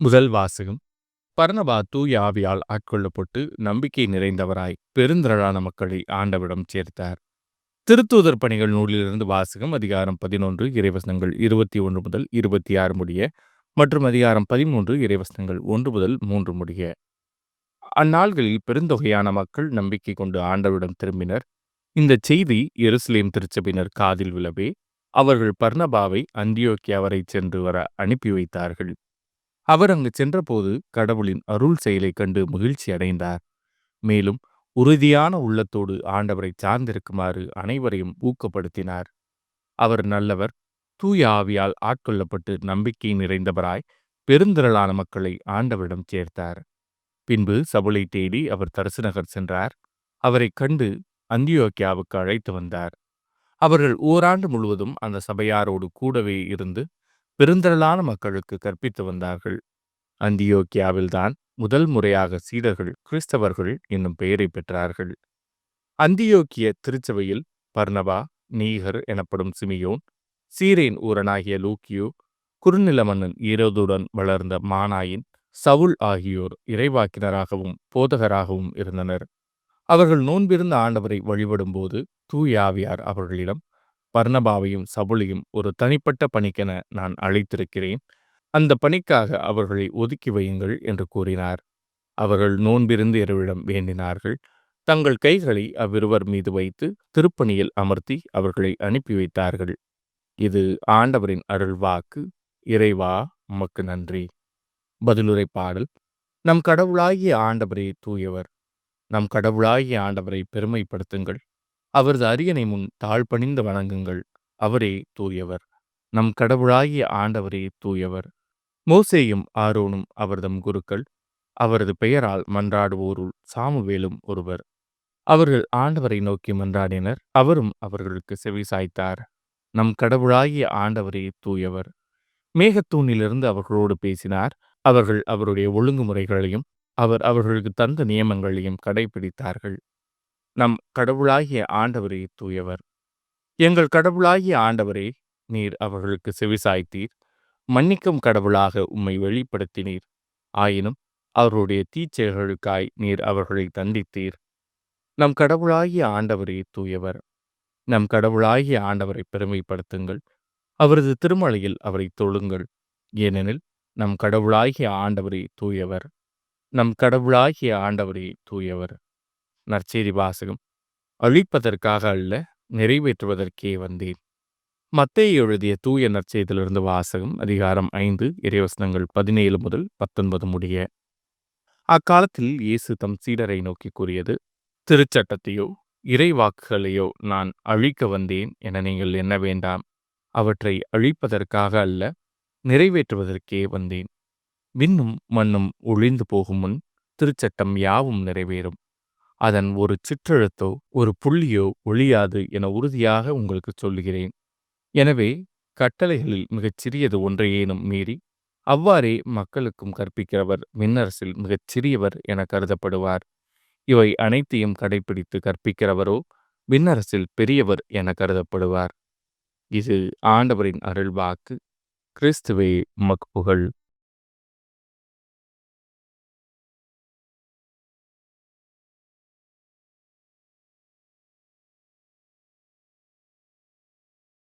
முதல் வாசகம். பர்னபா தூய ஆவியால் ஆட்கொள்ளப்பட்டு நம்பிக்கை நிறைந்தவராய் பெருந்திரளான மக்களை ஆண்டவரிடம் சேர்த்தார். திருத்தூதர் பணிகள் நூலிலிருந்து வாசகம். அதிகாரம் 11 இறைவசனங்கள் 21 முதல் 26 முடிய மற்றும் அதிகாரம் 13 இறைவசனங்கள் 1 முதல் 3 முடிய. அந்நாள்களில் பெருந்தொகையான மக்கள் நம்பிக்கை கொண்டு ஆண்டவரிடம் திரும்பினர். இந்த செய்தி எருசலேம் திருச்சபையினர் காதில் விழவே அவர்கள் பர்னபாவை அந்தியோக்கியா வரை சென்று வர அனுப்பி வைத்தார்கள். அவர் அங்கு சென்றபோது கடவுளின் அருள் செயலைக் கண்டு மகிழ்ச்சி அடைந்தார். மேலும் உறுதியான உள்ளத்தோடு ஆண்டவரை சார்ந்திருக்குமாறு அனைவரையும் ஊக்கப்படுத்தினார். அவர் நல்லவர், தூய ஆவியால் ஆட்கொள்ளப்பட்டு நம்பிக்கை நிறைந்தவராய் பெருந்திரளான மக்களை ஆண்டவரிடம் சேர்த்தார். பின்பு சவுலை தேடி அவர் தரிசு நகர் சென்றார். அவரை கண்டு அந்தியோக்கியாவுக்கு அழைத்து வந்தார். அவர்கள் ஓராண்டு முழுவதும் அந்த சபையாரோடு கூடவே இருந்து பெருந்திரளான மக்களுக்கு கற்பித்து வந்தார்கள். அந்தியோக்கியாவில்தான் முதல் முறையாக சீடர்கள் கிறிஸ்தவர்கள் என்னும் பெயரை பெற்றார்கள். அந்தியோக்கிய திருச்சபையில் பர்னபா, நீகர் எனப்படும் சிமியோன், சீரேன் ஊரனாகிய லூக்கியோ, குறுநில மன்னன் ஈரோதுடன் வளர்ந்த மானாயின், சவுல் ஆகியோர் இறைவாக்கினராகவும் போதகராகவும் இருந்தனர். அவர்கள் நோன்பிருந்த ஆண்டவரை வழிபடும் போது தூய ஆவியார் அவர்களிடம், பர்னபாவையும் சவுலையும் ஒரு தனிப்பட்ட பணிக்கென நான் அழைத்திருக்கிறேன். அந்த பணிக்காக அவர்களை ஒதுக்கி வையுங்கள் என்று கூறினார். அவர்கள் நோன்பிருந்து இறைவனிடம் வேண்டினார்கள். தங்கள் கைகளை அவ்விருவர் மீது வைத்து திருப்பணியில் அமர்த்தி அவர்களை அனுப்பி வைத்தார்கள். இது ஆண்டவரின் அருள்வாக்கு. இறைவா, உமக்கு நன்றி. பதிலுரை பாடல். நம் கடவுளாகிய ஆண்டவரே தூயவர். நம் கடவுளாகிய ஆண்டவரை பெருமைப்படுத்துங்கள். அவரது அரியணை முன் தாழ்பணிந்து வணங்குங்கள். அவரே தூயவர். நம் கடவுளாகிய ஆண்டவரே தூயவர். மோசேயும் ஆரோனும் அவர்தம் குருக்கள். அவரது பெயரால் மன்றாடுவோருள் சாமுவேலும் ஒருவர். அவர்கள் ஆண்டவரை நோக்கி மன்றாடினர். அவரும் அவர்களுக்கு செவி சாய்த்தார். நம் கடவுளாகிய ஆண்டவரே தூயவர். மேகத்தூணிலிருந்து அவர்களோடு பேசினார். அவர்கள் அவருடைய ஒழுங்குமுறைகளையும் அவர் அவர்களுக்கு தந்த நியமங்களையும் கடைபிடித்தார்கள். நம் கடவுளாகிய ஆண்டவரே தூயவர். எங்கள் கடவுளாகிய ஆண்டவரே, நீர் அவர்களுக்கு செவிசாய்த்தீர். மன்னிக்கும் கடவுளாக உம்மை வெளிப்படுத்தினீர். ஆயினும் அவர்களுடைய தீச்செயல்களுக்காய் நீர் அவர்களை தண்டித்தீர். நம் கடவுளாகிய ஆண்டவரே தூயவர். நம் கடவுளாகிய ஆண்டவரை பெருமைப்படுத்துங்கள். அவரது திருமலையில் அவரை தொழுங்கள். ஏனெனில் நம் கடவுளாகிய ஆண்டவரே தூயவர். நம் கடவுளாகிய ஆண்டவரே தூயவர். நற்செய்தி வாசகம். அழிப்பதற்காக அல்ல, நிறைவேற்றுவதற்கே வந்தேன். மத்தேயு எழுதிய தூய நற்செய்தியிலிருந்து வாசகம். அதிகாரம் 5 இறைவசனங்கள் 17 முதல் 19 முடிய. அக்காலத்தில் இயேசு தம் சீடரை நோக்கி கூறியது, திருச்சட்டத்தையோ இறைவாக்குகளையோ நான் அழிக்க வந்தேன் என நீங்கள் எண்ண வேண்டாம். அவற்றை அழிப்பதற்காக அல்ல, நிறைவேற்றுவதற்கே வந்தேன். விண்ணும் மண்ணும் ஒழிந்து போகும் முன் திருச்சட்டம் யாவும் நிறைவேறும். அதன் ஒரு சிற்றெழுத்தோ ஒரு புள்ளியோ ஒழியாது என உறுதியாக உங்களுக்கு சொல்லுகிறேன். எனவே கட்டளைகளில் மிகச் சிறியது ஒன்றையேனும் மீறி அவ்வாறே மக்களுக்கும் கற்பிக்கிறவர் விண்ணரசில் மிகச் சிறியவர் என கருதப்படுவார். இவை அனைத்தையும் கடைபிடித்து கற்பிக்கிறவரோ விண்ணரசில் பெரியவர் என கருதப்படுவார். இது ஆண்டவரின் அருள்வாக்கு. கிறிஸ்துவே உமக்கு புகழ்.